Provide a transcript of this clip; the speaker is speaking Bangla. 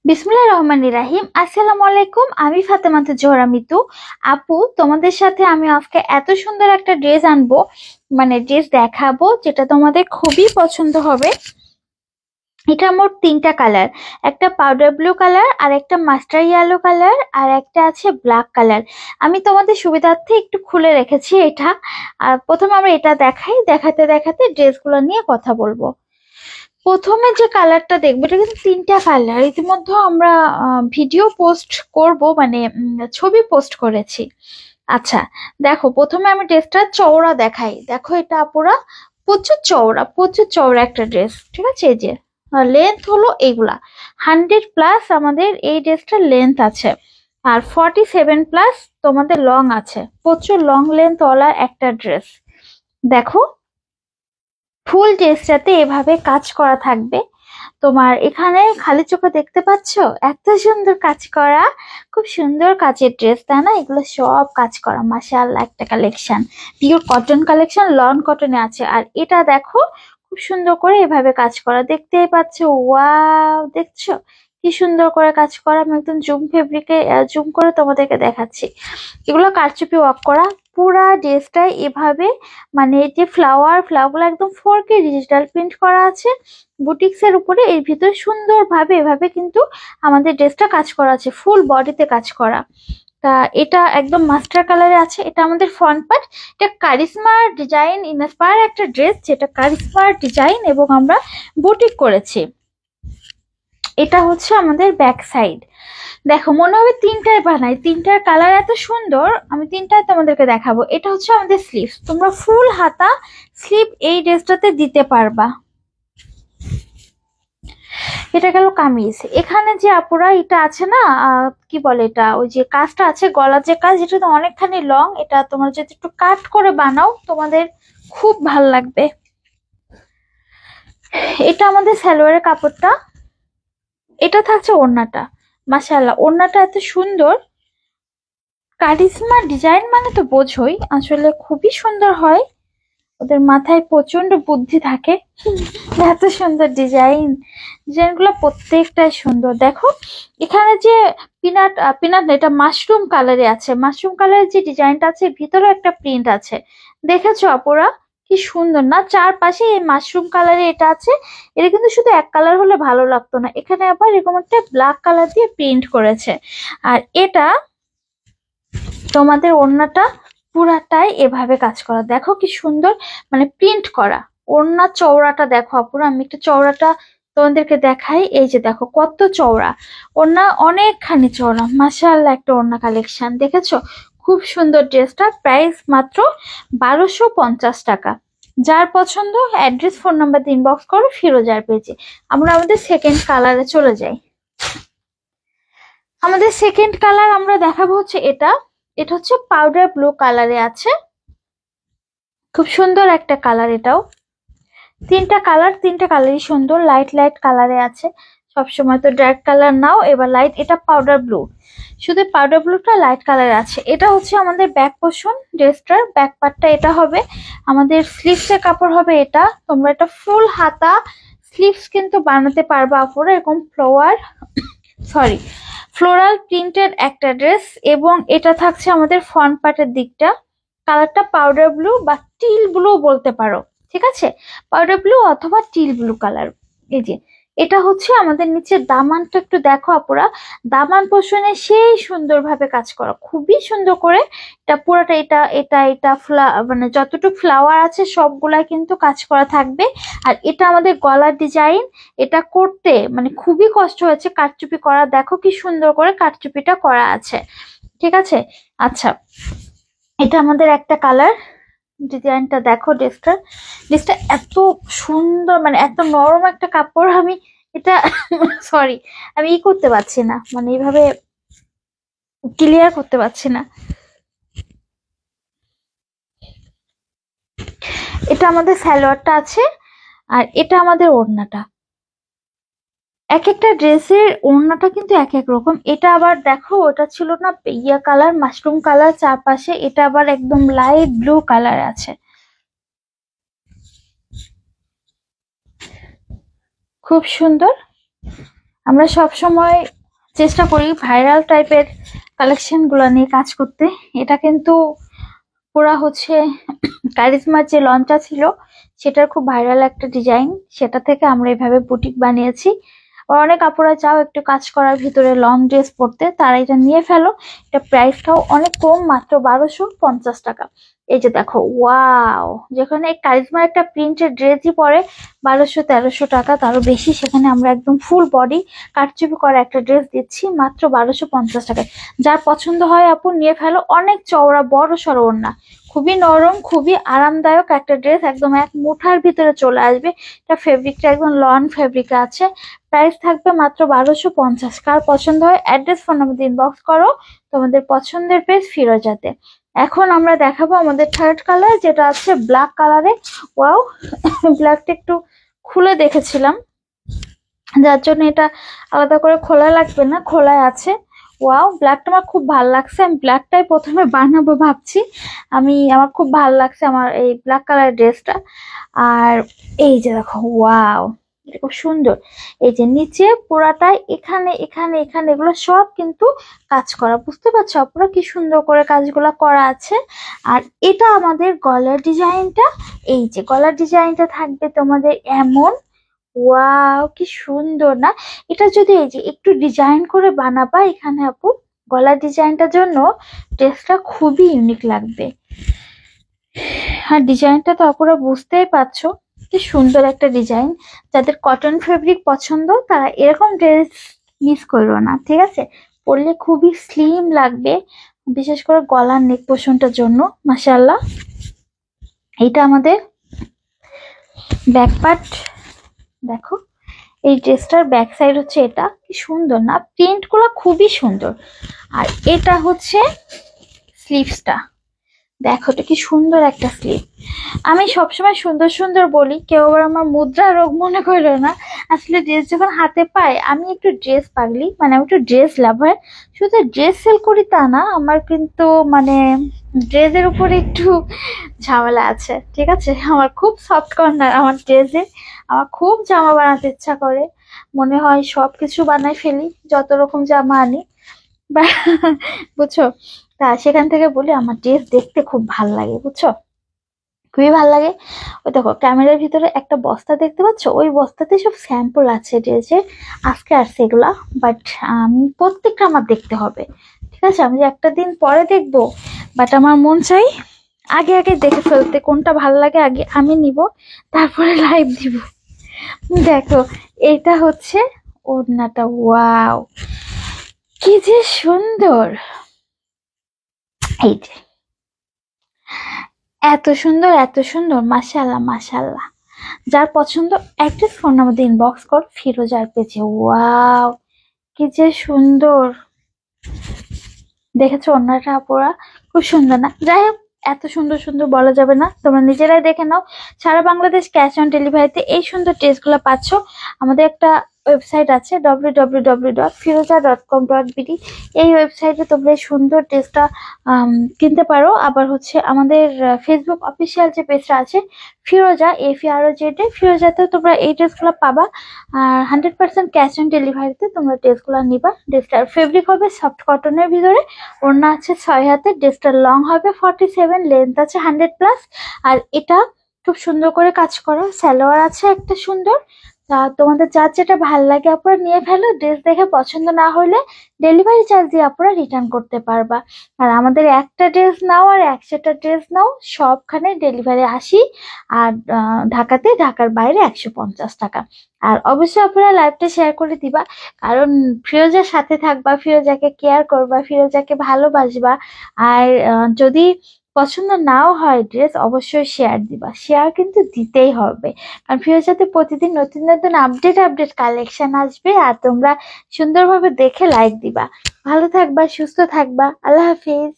বিসমিল্লাহির রহমানির রাহিম। আসসালামু আলাইকুম। আমি ফাতেমাতুজ জোহরা মিতু। আপু, তোমাদের সাথে আমি আজকে এত সুন্দর একটা ড্রেস আনবো, মানে ড্রেস দেখাবো যেটা তোমাদের খুবই পছন্দ হবে। এটা মোট তিনটা কালার, একটা পাউডার ব্লু কালার, আর একটা মাস্টার ইয়েলো কালার, আর একটা আছে ব্ল্যাক কালার। আমি তোমাদের সুবিধার্থে একটু খুলে রেখেছি এটা। আর প্রথমে আমরা এটা দেখাই, দেখাতে দেখাতে ড্রেসগুলো নিয়ে কথা বলবো। প্রথমে যে কালারটা দেখবো, এটা কিন্তু তিনটা কালার। ইতিমধ্যে আমরা ভিডিও পোস্ট করব, মানে ছবি পোস্ট করেছি। আচ্ছা, দেখো প্রথমে আমি ড্রেসটা চওড়া দেখাই। দেখো এটা পুরা প্রচুর চওড়া, প্রচুর চওড়া একটা ড্রেস। ঠিক আছে, এই যে লেন্থ হলো এইগুলা 100+ আমাদের এই ড্রেসটার লেন্থ আছে, আর 47+ তোমাদের লং আছে। প্রচুর লং লেন্থ ওয়ালা একটা ড্রেস। দেখো ফুল ড্রেসটাতে এভাবে কাজ করা থাকবে। তোমার এখানে খালি চোখে দেখতে পাচ্ছ এত সুন্দর কাজ করা, খুব সুন্দর কাজের ড্রেস, তাই না? এগুলো সব কাজ করা, মাশাআল্লাহ একটা collection, pure cotton collection, lawn কটনে আছে। আর এটা দেখো খুব সুন্দর করে এভাবে কাজ করা, দেখতেই পাচ্ছ। ওয়াও, দেখছো কি সুন্দর করে কাজ করা? আমি একদম জুম ফেব্রিকে জুম করে তোমাদেরকে দেখাচ্ছি। এগুলো কারচুপি ওয়ার্ক করা পুরা ড্রেসটাই এভাবে, মানে এই যে ফ্লাওয়ারগুলো একদম 4K ডিজিটাল প্রিন্ট করা আছে বুটিক্স এর উপরে। এর ভিতরে সুন্দরভাবে এভাবে কিন্তু আমাদের ড্রেসটা কাজ করা আছে, ফুল বডিতে কাজ করা। তা এটা একদম মাস্টার কালারে আছে। এটা আমাদের ফ্রন্ট পার্ট। এটা কারিশমা ডিজাইন ইন্সপায়ার একটা ড্রেস, যেটা কারিশমা ডিজাইন এবং আমরা বুটিক করেছি। এটা হচ্ছে আমাদের ব্যাক সাইড। দেখো মনে হবে তিনটায় বানাই, তিনটার কালার এত সুন্দর, আমি তিনটায় তোমাদেরকে দেখাবো। এটা হচ্ছে আমাদের স্লিভ, তোমরা ফুল হাতা স্লিভ এই ড্রেসটাতে দিতে পারবা। এটা গেল কামিজ। এখানে যে আপুরা এটা আছে না, কি বলে এটা, ওই যে কাজটা আছে গলার যে কাজ, এটা তো অনেকখানি লং। এটা তোমরা যদি একটু কাট করে বানাও তোমাদের খুব ভাল লাগবে। এটা আমাদের সালোয়ারের কাপড়টা। এটা থাকছে ওড়নাটা। মাশাআল্লাহ, ওড়নাটা এত সুন্দর। কারিশমা ডিজাইন মানে তো বোঝোই, আসলে খুবই সুন্দর হয়। ওদের মাথায় প্রচন্ড বুদ্ধি থাকে। এত সুন্দর ডিজাইন, ডিজাইনগুলো প্রত্যেকটাই সুন্দর। দেখো এখানে যে পিনাট পিনাট না, এটা মাশরুম কালারে আছে। মাশরুম কালারের যে ডিজাইনটা আছে ভিতরে একটা প্রিন্ট আছে, দেখেছো আপুরা? কি সুন্দর না? চারপাশে এই মাশরুম কালারে এটা আছে। এটা কিন্তু শুধু এক কালার হলে ভালো লাগতো না, এখানে আবার এরকম একটা ব্ল্যাক কালার দিয়ে প্রিন্ট করেছে। আর এটা তোমাদের ওড়নাটা পুরাটাই এভাবে কাজ করা, দেখো কি সুন্দর, মানে প্রিন্ট করা। ওড়না চওড়াটা দেখো আপুরা, আমি একটু চওড়াটা তোমাদেরকে দেখাই। এই যে দেখো কত চওড়া ওড়না, অনেকখানি চওড়া। মাশাআল্লাহ একটা ওড়না কালেকশন, দেখেছো? খুব সুন্দর। ড্রেসটা প্রাইস মাত্র 1250 টাকা। যার পছন্দ অ্যাড্রেস ফোন নাম্বার দিয়ে ইনবক্স করো ফিরোজার পেজে। আমরা আমাদের সেকেন্ড কালারে চলে যাই। আমাদের সেকেন্ড কালার আমরা দেখাবো হচ্ছে এটা। এটা হচ্ছে পাউডার ব্লু কালারে আছে, খুব সুন্দর একটা কালার। এটাও তিনটা কালার, তিনটা কালারই সুন্দর, লাইট লাইট কালারে আছে। সবসময় তো ডার্ক কালার নাও, এবার লাইট। এটা পাউডার ব্লু, শুধু পাউডার ব্লুটা লাইট কালার আছে। এটা হচ্ছে আমাদের ব্যাক পোর্শন, ড্রেসটার ব্যাক পার্টটা এটা হবে। আমাদের স্লিভসের কাপড় হবে এটা। তোমরা এটা ফুল হাতা স্লিভস কিন্তু বানাতে পারবা আপুরা, এরকম ফ্লোরাল প্রিন্টেড একটা ড্রেস। এবং এটা থাকছে আমাদের ফ্রন্ট পার্টের দিকটা। কালারটা পাউডার ব্লু বা টিল ব্লু বলতে পারো, ঠিক আছে? পাউডার ব্লু অথবা টিল ব্লু কালার। এই যে এটা হচ্ছে আমাদের নিচে দামানটা, একটু দেখো আপুরা, দামান পোষণে সেই সুন্দরভাবে কাজ করা, খুবই সুন্দর করে। এটা পুরোটা এটা এটা এটা মানে যতটুকু ফ্লাওয়ার আছে সবগুলাই কিন্তু কাজ করা থাকবে। আর এটা আমাদের গলার ডিজাইন। এটা করতে মানে খুবই কষ্ট হয়েছে কারচুপি করা, দেখো কি সুন্দর করে কারচুপিটা করা আছে, ঠিক আছে? আচ্ছা, এটা আমাদের একটা কালার। ডিজাইনটা দেখো, ড্রেসটা এত সুন্দর, মানে এত নরম একটা কাপড়। আমি এটা সরি, আমি করতে পারছি না, মানে এইভাবে ক্লিয়ার করতে পারছি না। এটা আমাদের সালোয়ারটা আছে, আর এটা আমাদের ওড়নাটা। এক একটা ড্রেসের ওড়নাটা কিন্তু এক এক রকম। এটা আবার দেখো, ওটা ছিল না ইয়া কালার, মাশরুম কালার চারপাশে, এটা আবার একদম লাইট ব্লু কালার আছে, খুব সুন্দর। আমরা সব সময় চেষ্টা করি ভাইরাল টাইপের কালেকশন গুলা নিয়ে কাজ করতে। এটা কিন্তু পুরা হচ্ছে কারিজমার যে লঞ্চটা ছিল সেটার খুব ভাইরাল একটা ডিজাইন, সেটা থেকে আমরা এভাবে বুটিক বানিয়েছি। আর অনেক আপুরা চাও একটু কাজ করার ভিতরে লং ড্রেস পরতে, তারা এটা নিয়ে ফেলো। এটা প্রাইসটাও অনেক কম, মাত্র 1250 টাকা। এই যে দেখো, ওয়াও, যেখানে এই কারিজমার একটা প্রিন্টের ড্রেসই পরে 1200-1300 টাকা, তারও বেশি, সেখানে আমরা একদম ফুল বডি কারচুপি করা একটা ড্রেস দিচ্ছি মাত্র 1250 টাকায়। যার পছন্দ হয় আপু নিয়ে ফেলো। অনেক চওড়া বড় সড়ো ওড়না, খুবই নরম, খুবই আরামদায়ক একটা ড্রেস, একদম এক মুঠার ভিতরে চলে আসবে। এটা ফেব্রিকটা একদম লন ফেব্রিক আছে। প্রাইস থাকবে মাত্র 1250। কার পছন্দ হয় অ্যাড্রেস ফোন নাম্বার ইনবক্স করো তোমাদের পছন্দের পেজ ফিরোজাতে। এখন আমরা দেখাবো আমাদের থার্ড কালার, যেটা আছে ব্ল্যাক কালারে। ওয়াও, ব্ল্যাকটা একটু খুলে দেখেছিলাম, যার জন্য এটা আলাদা করে খোলা লাগবে না, খোলায় আছে। ওয়াও, ব্ল্যাকটা আমার খুব ভালো লাগছে, আমি ব্ল্যাকটাই প্রথমে বানাবো ভাবছি। আমার খুব ভালো লাগছে আমার এই ব্ল্যাক কালার ড্রেসটা। আর এই যে দেখো, ওয়াও, এটা খুব সুন্দর। এই যে নিচে পুরাটাই এখানে এখানে এখানে এগুলো সব কিন্তু কাজ করা, বুঝতে পারছো আপনারা কি সুন্দর করে কাজগুলো করা আছে। আর এটা আমাদের গলার ডিজাইনটা, এই যে গলার ডিজাইনটা থাকবে তোমাদের এমন। ওয়াও, কি সুন্দর না? এটা যদি এই যে একটু ডিজাইন করে বানাবা এখানে আপু, গলার ডিজাইনটার জন্য ড্রেসটা খুবই ইউনিক লাগবে। আর ডিজাইনটা তো আপুরা বুঝতেই পারছো কি সুন্দর একটা ডিজাইন। যাদের কটন ফেব্রিক পছন্দ তারা এরকম ড্রেস মিস করো না, ঠিক আছে? পরলে খুবই স্লিম লাগবে, বিশেষ করে গলার নেক পোর্শনটার জন্য। মাশাআল্লাহ, এইটা আমাদের ব্যাক পার্ট। দেখো, এই ড্রেসটার ব্যাক সাইড হচ্ছে এটা, কি সুন্দর না? প্রিন্ট গুলো খুবই সুন্দর। আর এটা হচ্ছে স্লিভসটা, দেখো তো কি সুন্দর একটা স্লিভ। আমি সবসময় সুন্দর সুন্দর বলি, কেউ আবার আমার মুদ্রা রোগ মনে করলো না। আসলে ড্রেস যখন হাতে পাই, আমি একটু ড্রেস পাগলি, মানে আমি একটু ড্রেস লাভার। শুধু ড্রেস সেল করি তা না, আমার কিন্তু মানে ড্রেসের উপরে একটু ঝামেলা আছে, ঠিক আছে? আমার খুব সফট কর্নার আমার ড্রেসে, আমার খুব জামা বানাতে ইচ্ছা করে, মনে হয় সবকিছু বানাই ফেলি, যত রকম জামা আনি। বুঝছো? তা সেখান থেকে বলি আমার ড্রেস দেখতে খুব ভাল লাগে, বুঝছো, খুবই ভাল লাগে। ওই দেখো ক্যামেরার ভিতরে একটা বস্তা দেখতে পাচ্ছ, ওই বস্তাতে সব স্যাম্পল আছে ড্রেসের, আজকে আসছে এগুলা। বাট আমি প্রত্যেকটা আমার দেখতে হবে, ঠিক আছে? আমি একটা দিন পরে দেখবো, বাট আমার মন চাই আগে আগে দেখে ফেলতে, কোনটা ভাল লাগে আগে আমি নিব, তারপরে লাইভ দিব। দেখো, এইটা হচ্ছে ওড়নাটা। ওয়াও, কি যে সুন্দর! এই যে এত সুন্দর, এত সুন্দর, মাশাআল্লাহ মাশাআল্লাহ। যার পছন্দ অ্যাড্রেস ফোন নাম্বার ইনবক্স কর ফিরোজার পেজে। ওয়াও, কি যে সুন্দর! দেখেছো ওড়নাটা আপুরা? খুব সুন্দর না? যাই হোক, এত সুন্দর সুন্দর বলা যাবে না, তোমরা নিজেরাই দেখে নাও। সারা বাংলাদেশ ক্যাশ অন ডেলিভারিতে এই সুন্দর ড্রেসগুলো পাচ্ছ। আমাদের একটা ওয়েবসাইট আছে www.firoza.com.bd। এই ওয়েবসাইটে তোমরা এই সুন্দর ড্রেসটা কিনতে পারো। আবার হচ্ছে আমাদের ফেসবুক অফিসিয়াল যে পেজটা আছে ফিরোজা, FEROZ, ফিরোজাতেও তোমরা এই ড্রেসগুলো পাবা। আর 100% ক্যাশ অন ডেলিভারিতে তোমরা ড্রেসগুলো নিবা। ড্রেসটার ফেব্রিক হবে সফট কটনের ভিতরে, ওড়না আছে 6 হাতে, ড্রেসটার লং হবে 47, লেন্থ আছে 100+। আর এটা খুব সুন্দর করে কাজ করা, সালোয়ার আছে একটা সুন্দর। তা তোমাদের যার যেটা ভাল লাগে আপনারা নিয়ে ফেলো। ড্রেস দেখে পছন্দ না হলে ডেলিভারি চার্জ দিয়ে আপনারা রিটার্ন করতে পারবা। আর আমাদের একটা ড্রেস নাও আর 100টা ড্রেস নাও, সবখানে ডেলিভারি 80। আর ঢাকাতে, ঢাকার বাইরে 150 টাকা। আর অবশ্যই আপনারা লাইভটা শেয়ার করে দিবা, কারণ ফিরোজার সাথে থাকবা, ফিরোজাকে কেয়ার করবা, ফিরোজাকে ভালোবাসবা। আর যদি পছন্দ নাও হয় ড্রেস, অবশ্যই শেয়ার দিবা, শেয়ার কিন্তু দিতেই হবে। কারণ ফিরোজাতে প্রতিদিন নতুন নতুন আপডেট কালেকশন আসবে, আর তোমরা সুন্দরভাবে দেখে লাইক দিবা। ভালো থাকবা, সুস্থ থাকবা, আল্লাহ হাফিজ।